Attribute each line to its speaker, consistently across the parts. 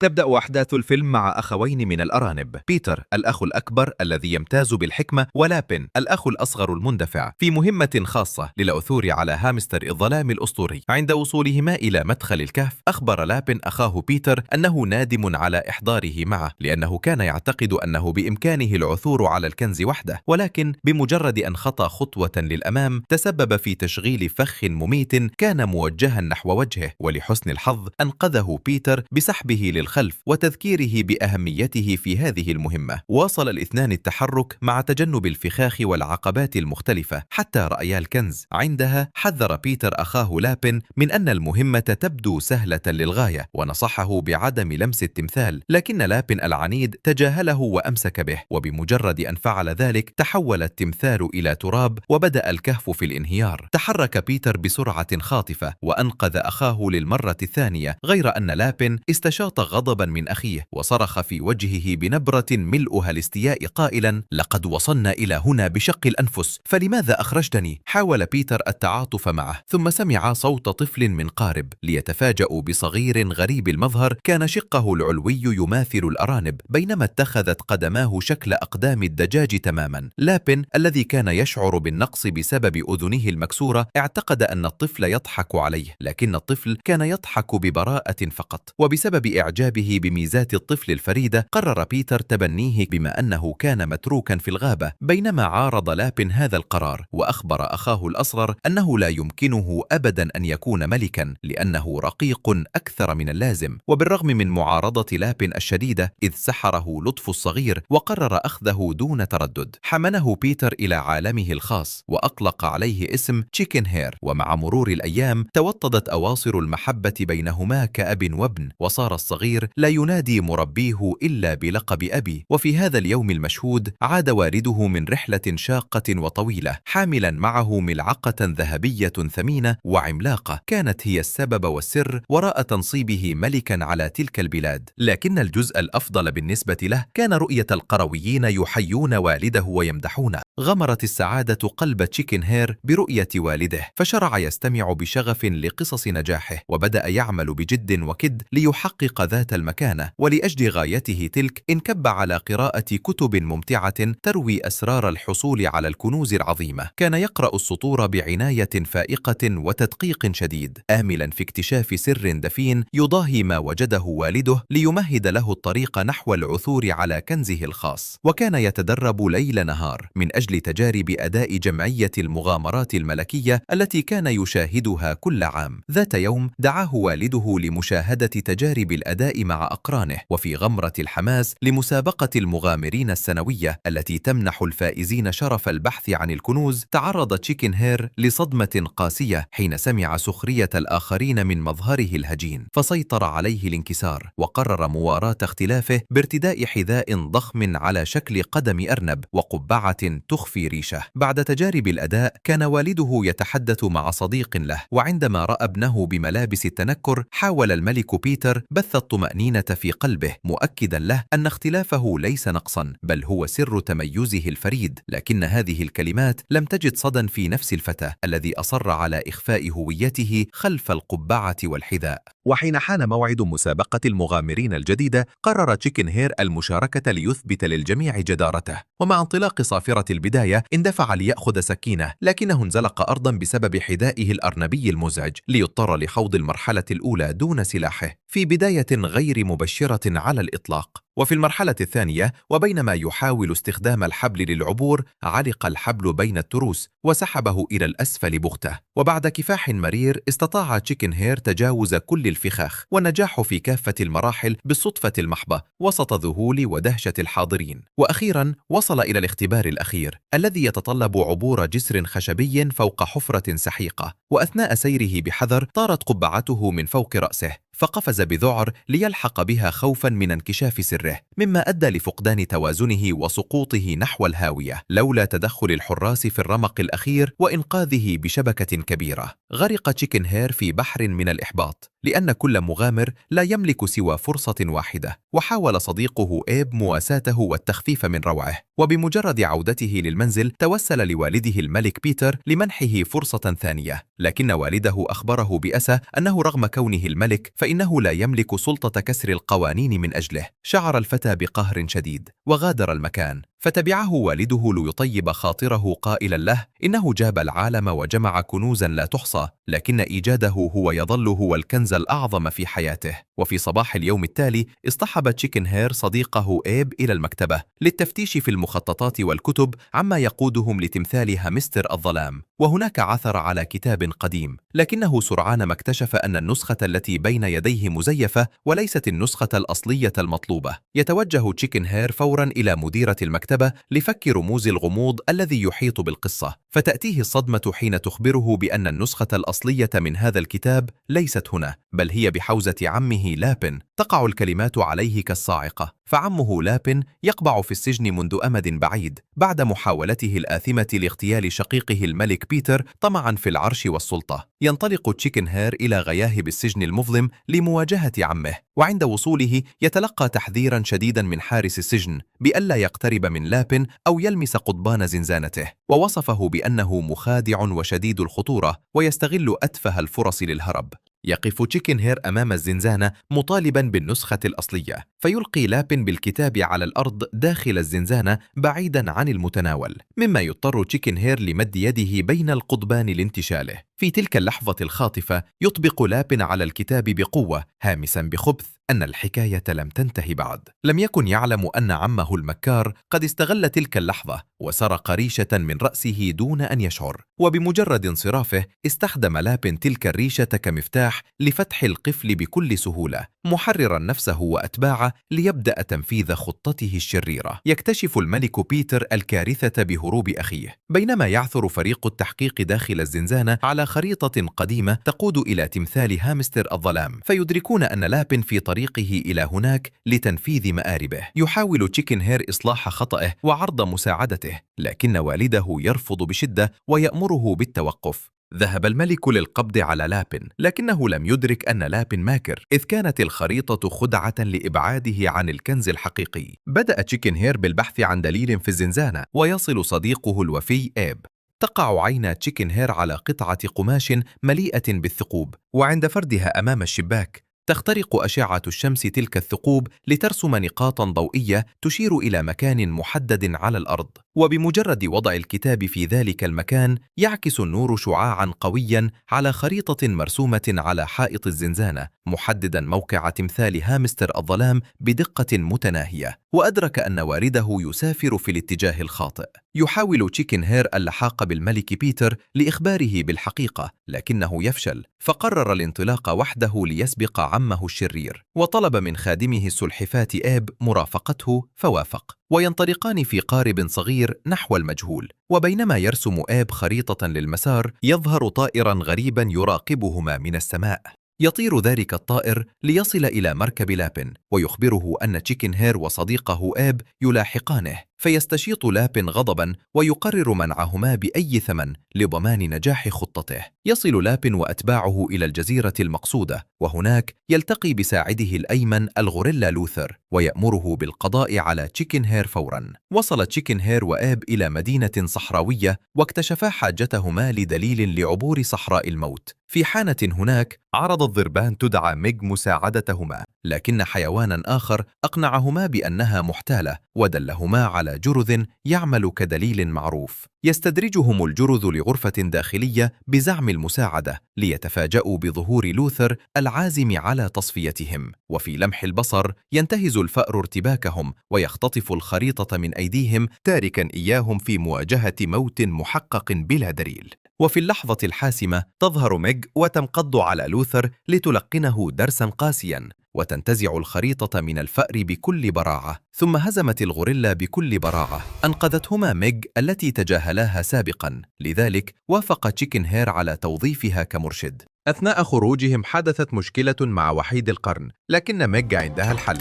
Speaker 1: تبدأ أحداث الفيلم مع أخوين من الأرانب، بيتر الأخ الأكبر الذي يمتاز بالحكمة، ولابن الأخ الأصغر المندفع، في مهمة خاصة للعثور على هامستر الظلام الأسطوري. عند وصولهما إلى مدخل الكهف، أخبر لابن أخاه بيتر أنه نادم على إحضاره معه، لأنه كان يعتقد أنه بإمكانه العثور على الكنز وحده، ولكن بمجرد أن خطى خطوة للأمام تسبب في تشغيل فخ مميت كان موجها نحو وجهه، ولحسن الحظ أنقذه بيتر بسحبه للخلف وتذكيره بأهميته في هذه المهمة. واصل الاثنان التحرك مع تجنب الفخاخ والعقبات المختلفة حتى رأيا الكنز. عندها حذر بيتر أخاه لابن من أن المهمة تبدو سهلة للغاية، ونصحه بعدم لمس التمثال، لكن لابن العنيد تجاهله وأمسك به، وبمجرد أن فعل ذلك تحول التمثال إلى تراب وبدأ الكهف في الانهيار. تحرك بيتر بسرعة خاطفة وأنقذ أخاه للمرة الثانية، غير أن لابن استشاط غضبا من أخيه وصرخ في وجهه بنبرة ملؤها الاستياء قائلا: لقد وصلنا إلى هنا بشق الأنفس، فلماذا أخرجتني؟ حاول بيتر التعاطف معه، ثم سمع صوت طفل من قارب ليتفاجأوا بصغير غريب المظهر كان شقه العلوي يماثل الأرانب، بينما اتخذت قدماه شكل أقدام الدجاج تماما. لابن الذي كان يشعر بالنقص بسبب أذنه المكسورة اعتقد أن الطفل يضحك عليه، لكن الطفل كان يضحك ببراءة فقط. وبسبب إعجابه بميزات الطفل الفريدة قرر بيتر تبنيه بما أنه كان متروكا في الغابة، بينما عارض لابن هذا القرار وأخبر أخاه الأصغر أنه لا يمكنه أبدا أن يكون ملكا لأنه رقيق أكثر من اللازم. وبالرغم من معارضة لابن الشديدة إذ سحره لطف الصغير وقرر أخذه دون تردد، حمله بيتر إلى عالمه الخاص وأطلق عليه اسم تشيكن هير. ومع مرور الأيام توطدت أواصر المحبة بينهما كأب وابن، وصار الصغير لا ينادي مربيه إلا بلقب أبي. وفي هذا اليوم المشهود عاد والده من رحلة شاقة وطويلة حاملا معه ملعقة ذهبية ثمينة وعملاقة كانت هي السبب والسر وراء تنصيبه ملكا على تلك البلاد. لكن الجزء الأفضل بالنسبة له كان رؤية القرويين يحيون والده ويمدحونه. غمرت السعادة قلب تشيكن هير برؤية والده، فشرع يستمع بشغف لقصص نجاحه، وبدأ يعمل بجد وكد ليحقق ذات المكانة. ولأجل غايته تلك انكب على قراءة كتب ممتعة تروي أسرار الحصول على الكنوز العظيمة. كان يقرأ السطور بعناية فائقة وتدقيق شديد، آملا في اكتشاف سر دفين يضاهي ما وجده والده ليمهد له الطريق نحو العثور على كنزه الخاص. وكان يتدرب ليل نهار من أجل تجارب أداء جمعية المغامرات الملكية التي كان يشاهدها كل عام. ذات يوم دعاه والده لمشاهدة تجارب الأداء مع أقرانه، وفي غمرة الحماس لمسابقة المغامرين السنوية التي تمنح الفائزين شرف البحث عن الكنوز، تعرض تشيكن هير لصدمة قاسية حين سمع سخرية الآخرين من مظهره الهجين، فسيطر عليه الانكسار وقرر مواراة اختلافه بارتداء حذاء ضخم على شكل قدم أرنب وقبعة تخفي ريشه. بعد تجارب الأداء كان والده يتحدث مع صديق له، وعندما رأى ابنه بملابس التنكر حاول الملك بيتر بث الطمأنينة في قلبه، مؤكدا له أن اختلافه ليس نقصا بل هو سر تميزه الفريد. لكن هذه الكلمات لم تجد صدى في نفس الفتى الذي أصر على إخفاء هويته خلف القبعة والحذاء. وحين حان موعد مسابقة المغامرين الجديدة قرر تشيكن هير المشاركة ليثبت للجميع جدارته. ومع انطلاق صافرة البداية اندفع ليأخذ سكينة، لكنه انزلق أرضا بسبب حذائه الأرنبي المزعج ليضطر لخوض المرحلة الأولى دون سلاحه في بداية غير مبشرة على الإطلاق. وفي المرحلة الثانية وبينما يحاول استخدام الحبل للعبور علق الحبل بين التروس وسحبه إلى الأسفل بغتة. وبعد كفاح مرير استطاع تشيكن هير تجاوز كل الفخاخ والنجاح في كافة المراحل بالصدفة المحضة وسط ذهول ودهشة الحاضرين. وأخيرا وصل إلى الاختبار الأخير الذي يتطلب عبور جسر خشبي فوق حفرة سحيقة، وأثناء سيره بحذر طارت قبعته من فوق رأسه فقفز بذعر ليلحق بها خوفا من انكشاف سره، مما أدى لفقدان توازنه وسقوطه نحو الهاوية لولا تدخل الحراس في الرمق الأخير وإنقاذه بشبكة كبيرة. غرق تشيكن هير في بحر من الإحباط لأن كل مغامر لا يملك سوى فرصة واحدة، وحاول صديقه إيب مواساته والتخفيف من روعه. وبمجرد عودته للمنزل توسل لوالده الملك بيتر لمنحه فرصة ثانية، لكن والده أخبره بأسى أنه رغم كونه الملك فإنه لا يملك سلطة كسر القوانين من أجله. شعر الفتى بقهر شديد وغادر المكان، فتبعه والده ليطيب خاطره قائلا له إنه جاب العالم وجمع كنوزا لا تحصى، لكن إيجاده هو يظل هو الكنز الأعظم في حياته. وفي صباح اليوم التالي اصطحب تشيكن هير صديقه إيب إلى المكتبة للتفتيش في المخططات والكتب عما يقودهم لتمثال هامستر الظلام، وهناك عثر على كتاب قديم، لكنه سرعان ما اكتشف أن النسخة التي بين يديه مزيفة وليست النسخة الأصلية المطلوبة. يتوجه تشيكن هير فورا إلى مديرة المكتبة لفك رموز الغموض الذي يحيط بالقصة، فتأتيه الصدمة حين تخبره بأن النسخة الأصلية من هذا الكتاب ليست هنا، بل هي بحوزة عمه لابن. تقع الكلمات عليه كالصاعقة، فعمه لابن يقبع في السجن منذ أمد بعيد بعد محاولته الآثمة لاغتيال شقيقه الملك بيتر طمعا في العرش والسلطة. ينطلق تشيكن هير إلى غياهب السجن المظلم لمواجهة عمه، وعند وصوله يتلقى تحذيرا شديدا من حارس السجن بألا يقترب من لابن أو يلمس قضبان زنزانته، ووصفه بأنه مخادع وشديد الخطورة ويستغل أتفه الفرص للهرب. يقف تشيكن هير أمام الزنزانة مطالبا بالنسخة الأصلية، فيلقي لابن بالكتاب على الأرض داخل الزنزانة بعيدا عن المتناول، مما يضطر تشيكن هير لمد يده بين القضبان لانتشاله. في تلك اللحظة الخاطفة يطبق لابن على الكتاب بقوة، هامسا بخبث أن الحكاية لم تنتهي بعد. لم يكن يعلم أن عمه المكار قد استغل تلك اللحظة وسرق ريشة من رأسه دون أن يشعر، وبمجرد انصرافه استخدم لابن تلك الريشة كمفتاح لفتح القفل بكل سهولة، محررا نفسه وأتباعه ليبدأ تنفيذ خطته الشريرة. يكتشف الملك بيتر الكارثة بهروب أخيه، بينما يعثر فريق التحقيق داخل الزنزانة على خريطة قديمة تقود إلى تمثال هامستر الظلام، فيدركون أن لابن في طريقه إلى هناك لتنفيذ مآربه. يحاول تشيكن هير إصلاح خطأه وعرض مساعدته، لكن والده يرفض بشدة ويأمره بالتوقف. ذهب الملك للقبض على لابن، لكنه لم يدرك أن لابن ماكر، إذ كانت الخريطة خدعة لإبعاده عن الكنز الحقيقي. بدأ تشيكن هير بالبحث عن دليل في الزنزانة، ويصل صديقه الوفي إيب. تقع عين تشيكن هير على قطعة قماش مليئة بالثقوب، وعند فردها أمام الشباك تخترق أشعة الشمس تلك الثقوب لترسم نقاطا ضوئية تشير إلى مكان محدد على الأرض، وبمجرد وضع الكتاب في ذلك المكان يعكس النور شعاعا قويا على خريطة مرسومة على حائط الزنزانة، محددا موقع تمثال هامستر الظلام بدقة متناهية. وأدرك أن والده يسافر في الاتجاه الخاطئ. يحاول تشيكن هير اللحاق بالملك بيتر لإخباره بالحقيقة، لكنه يفشل، فقرر الانطلاق وحده ليسبق عمه الشرير، وطلب من خادمه السلحفاة إيب مرافقته فوافق، وينطلقان في قارب صغير نحو المجهول. وبينما يرسم إيب خريطة للمسار يظهر طائرا غريبا يراقبهما من السماء. يطير ذلك الطائر ليصل إلى مركب لابن، ويخبره أن تشيكن هير وصديقه إيب يلاحقانه، فيستشيط لابن غضبا ويقرر منعهما بأي ثمن لضمان نجاح خطته. يصل لابن وأتباعه إلى الجزيرة المقصودة، وهناك يلتقي بساعده الأيمن الغوريلا لوثر ويأمره بالقضاء على تشيكن هير فورا. وصل تشيكن هير وإيب إلى مدينة صحراوية واكتشفا حاجتهما لدليل لعبور صحراء الموت. في حانة هناك عرض الضربان تدعى ميغ مساعدتهما، لكن حيوانا آخر أقنعهما بأنها محتالة ودلهما على جرذ يعمل كدليل معروف. يستدرجهم الجرذ لغرفة داخلية بزعم المساعدة، ليتفاجؤوا بظهور لوثر العازم على تصفيتهم. وفي لمح البصر ينتهز الفأر ارتباكهم ويختطف الخريطة من أيديهم، تاركا إياهم في مواجهة موت محقق بلا دليل. وفي اللحظة الحاسمة تظهر ميغ وتنقض على لوثر لتلقنه درسا قاسيا، وتنتزع الخريطة من الفأر بكل براعة، ثم هزمت الغوريلا بكل براعة. أنقذتهما ميغ التي تجاهلاها سابقا، لذلك وافق تشيكن هير على توظيفها كمرشد. أثناء خروجهم حدثت مشكلة مع وحيد القرن، لكن ميغ عندها الحل.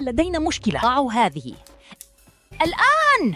Speaker 2: لدينا مشكلة، ضعوا هذه الآن.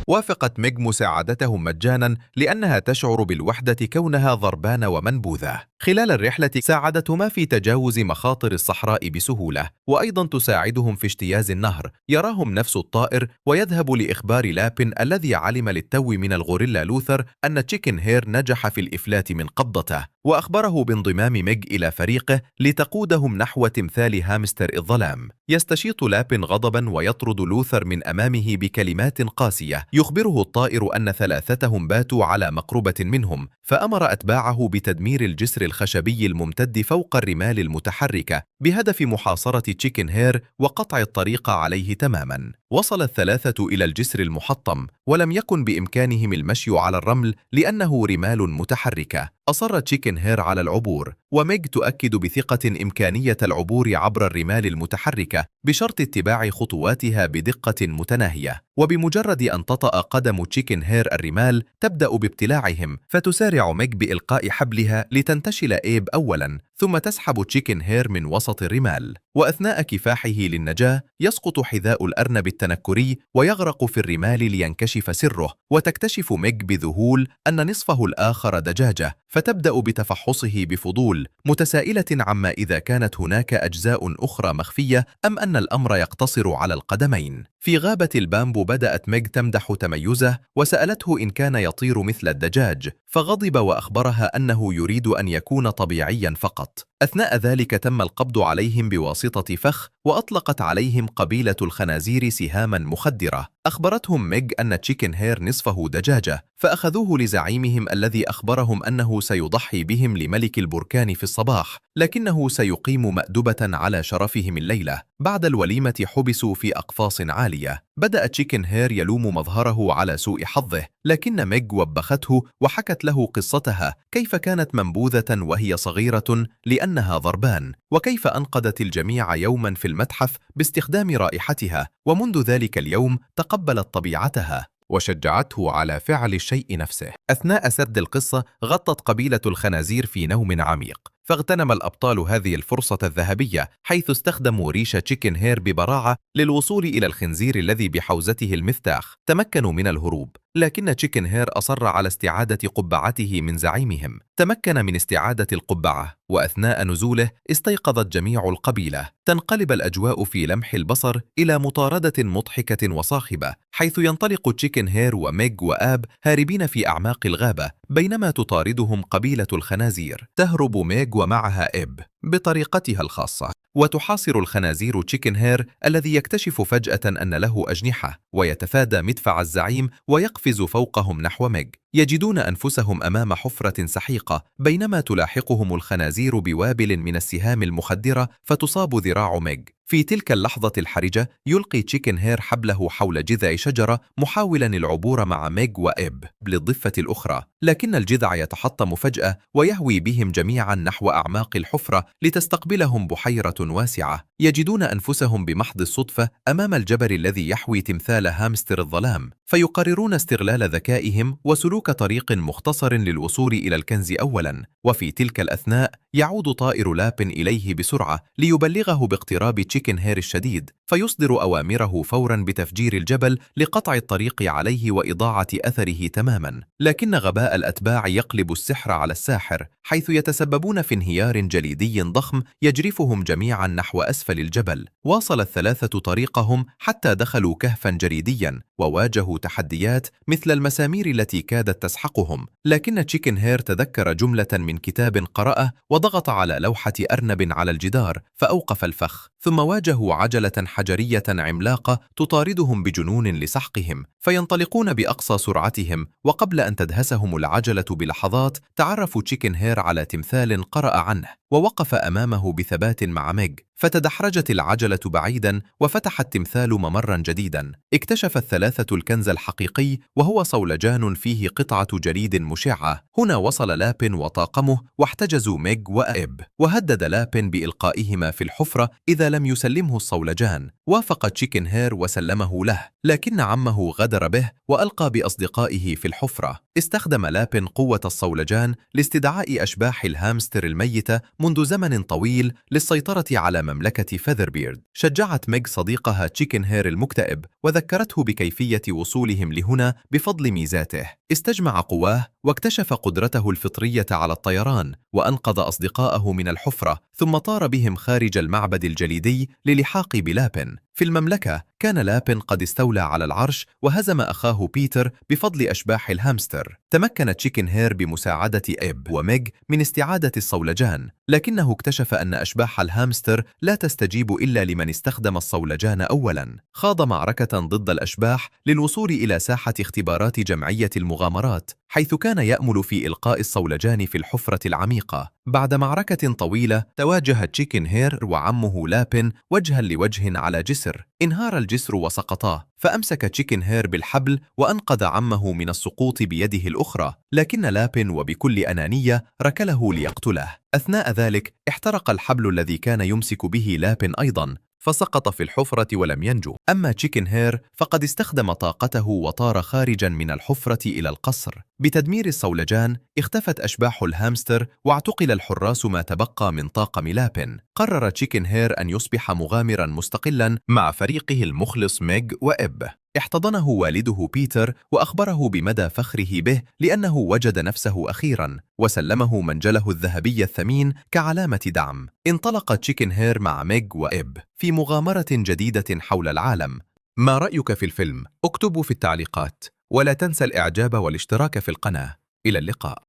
Speaker 1: وافقت ميغ مساعدتهم مجانا لأنها تشعر بالوحدة كونها ضربان ومنبوذة. خلال الرحلة ساعدتهما في تجاوز مخاطر الصحراء بسهولة، وأيضا تساعدهم في اجتياز النهر. يراهم نفس الطائر ويذهب لإخبار لابن الذي علم للتو من الغوريلا لوثر أن تشيكن هير نجح في الإفلات من قبضته، وأخبره بانضمام ميغ إلى فريقه لتقودهم نحو تمثال هامستر الظلام. يستشيط لابن غضبا ويطرد لوثر من أمامه بكلمات قاسية. يخبره الطائر أن ثلاثتهم باتوا على مقربة منهم، فأمر أتباعه بتدمير الجسر الخشبي الممتد فوق الرمال المتحركة بهدف محاصرة تشيكن هير وقطع الطريق عليه تماما. وصل الثلاثة إلى الجسر المحطم، ولم يكن بإمكانهم المشي على الرمل لأنه رمال متحركة. أصر تشيكن هير على العبور، وميغ تؤكد بثقة إمكانية العبور عبر الرمال المتحركة بشرط اتباع خطواتها بدقة متناهية. وبمجرد أن تطأ قدم تشيكن هير الرمال تبدأ بابتلاعهم، فتسارع ميغ بإلقاء حبلها لتنتشل إيب أولا، ثم تسحب تشيكن هير من وسط الرمال. وأثناء كفاحه للنجاة يسقط حذاء الأرنب التنكري ويغرق في الرمال لينكشف سره. وتكتشف ميغ بذهول أن نصفه الآخر دجاجة، فتبدأ بتفحصه بفضول متسائلة عما إذا كانت هناك أجزاء أخرى مخفية أم أن الأمر يقتصر على القدمين. في غابة البامبو بدأت ميغ تمدح تميزه وسألته إن كان يطير مثل الدجاج، فغضب وأخبرها أنه يريد أن يكون طبيعيا فقط. أثناء ذلك تم القبض عليهم بواسطة فخ، وأطلقت عليهم قبيلة الخنازير سهاما مخدرة. أخبرتهم ميغ أن تشيكن هير نصفه دجاجة، فأخذوه لزعيمهم الذي أخبرهم أنه سيضحي بهم لملك البركان في الصباح، لكنه سيقيم مأدبة على شرفهم الليلة. بعد الوليمة حبسوا في أقفاص عالية. بدأ تشيكن هير يلوم مظهره على سوء حظه، لكن ميغ وبخته وحكت له قصتها، كيف كانت منبوذة وهي صغيرة لأنها ضربان، وكيف أنقذت الجميع يوما في المتحف باستخدام رائحتها، ومنذ ذلك اليوم تقبلت طبيعتها وشجعته على فعل الشيء نفسه. أثناء سرد القصة غطت قبيلة الخنازير في نوم عميق، فاغتنم الأبطال هذه الفرصة الذهبية حيث استخدموا ريش تشيكن هير ببراعة للوصول إلى الخنزير الذي بحوزته المفتاح. تمكنوا من الهروب، لكن تشيكن هير أصر على استعادة قبعته من زعيمهم. تمكن من استعادة القبعة، وأثناء نزوله استيقظت جميع القبيلة. تنقلب الأجواء في لمح البصر إلى مطاردة مضحكة وصاخبة، حيث ينطلق تشيكن هير وميغ وآب هاربين في أعماق الغابة، بينما تطاردهم قبيلة الخنازير. تهرب ميغ ومعها إب بطريقتها الخاصة، وتحاصر الخنازير تشيكن هير الذي يكتشف فجأة أن له أجنحة، ويتفادى مدفع الزعيم ويقفز فوقهم نحو ميغ. يجدون أنفسهم أمام حفرة سحيقة، بينما تلاحقهم الخنازير بوابل من السهام المخدرة فتصاب ذراع ميغ. في تلك اللحظة الحرجة يلقي تشيكن هير حبله حول جذع شجرة محاولا العبور مع ميغ وإب للضفة الأخرى، لكن الجذع يتحطم فجأة ويهوي بهم جميعا نحو أعماق الحفرة لتستقبلهم بحيرة واسعة. يجدون أنفسهم بمحض الصدفة أمام الجبل الذي يحوي تمثال هامستر الظلام، فيقررون استغلال ذكائهم وسلوك طريق مختصر للوصول إلى الكنز أولا. وفي تلك الأثناء يعود طائر لابن إليه بسرعة ليبلغه باقتراب تشيكن هير الشديد، فيصدر أوامره فورا بتفجير الجبل لقطع الطريق عليه وإضاعة أثره تماما. لكن غباء الأتباع يقلب السحر على الساحر، حيث يتسببون في انهيار جليدي ضخم يجرفهم جميعا نحو أسفل الجبل. واصل الثلاثة طريقهم حتى دخلوا كهفا جليديا، وواجهوا تحديات مثل المسامير التي كادت تسحقهم. لكن تشيكن هير تذكر جملة من كتاب قرأه وضغط على لوحة أرنب على الجدار فأوقف الفخ، ثم واجهوا عجلة حجرية عملاقة تطاردهم بجنون لسحقهم، فينطلقون بأقصى سرعتهم. وقبل أن تدهسهم العجلة بلحظات تعرفوا تشيكن هير على تمثال قرأ عنه، ووقف أمامه بثبات مع ميغ، فتدحرجت العجلة بعيدا وفتح التمثال ممرا جديدا. اكتشف الثلاثة الكنز الحقيقي، وهو صولجان فيه قطعة جليد مشعة. هنا وصل لابن وطاقمه واحتجزوا ميغ وإب، وهدد لابن بإلقائهما في الحفرة إذا لم يسلمه الصولجان. وافق تشيكن هير وسلمه له، لكن عمه غدر به وألقى بأصدقائه في الحفرة. استخدم لابن قوة الصولجان لاستدعاء أشباح الهامستر الميتة منذ زمن طويل للسيطرة على مملكة فيذربيرد. شجعت ميغ صديقها تشيكن هير المكتئب وذكرته بكيفية وصولهم لهنا بفضل ميزاته. استجمع قواه واكتشف قدرته الفطرية على الطيران، وأنقذ أصدقائه من الحفرة، ثم طار بهم خارج المعبد الجليدي للحاق بلابن. في المملكة كان لابن قد استولى على العرش وهزم أخاه بيتر بفضل أشباح الهامستر. تمكن تشيكن هير بمساعدة إب وميغ من استعادة الصولجان، لكنه اكتشف أن أشباح الهامستر لا تستجيب إلا لمن استخدم الصولجان أولاً. خاض معركة ضد الأشباح للوصول إلى ساحة اختبارات جمعية المغامرات، حيث كان يأمل في إلقاء الصولجان في الحفرة العميقة. بعد معركة طويلة تواجه تشيكن هير وعمه لابن وجها لوجه على جسر. انهار الجسر وسقطا، فأمسك تشيكن هير بالحبل وأنقذ عمه من السقوط بيده الأخرى، لكن لابن وبكل أنانية ركله ليقتله. أثناء ذلك احترق الحبل الذي كان يمسك به لابن أيضاً، فسقط في الحفرة ولم ينجو. أما تشيكن هير فقد استخدم طاقته وطار خارجا من الحفرة إلى القصر. بتدمير الصولجان اختفت أشباح الهامستر واعتقل الحراس ما تبقى من طاقم لابن. قرر تشيكن هير أن يصبح مغامرا مستقلا مع فريقه المخلص ميغ وإب. احتضنه والده بيتر وأخبره بمدى فخره به لأنه وجد نفسه أخيراً، وسلمه منجله الذهبي الثمين كعلامة دعم. انطلق تشيكن هير مع ميغ وإب في مغامرة جديدة حول العالم. ما رأيك في الفيلم؟ اكتبوا في التعليقات، ولا تنسى الإعجاب والاشتراك في القناة. إلى اللقاء.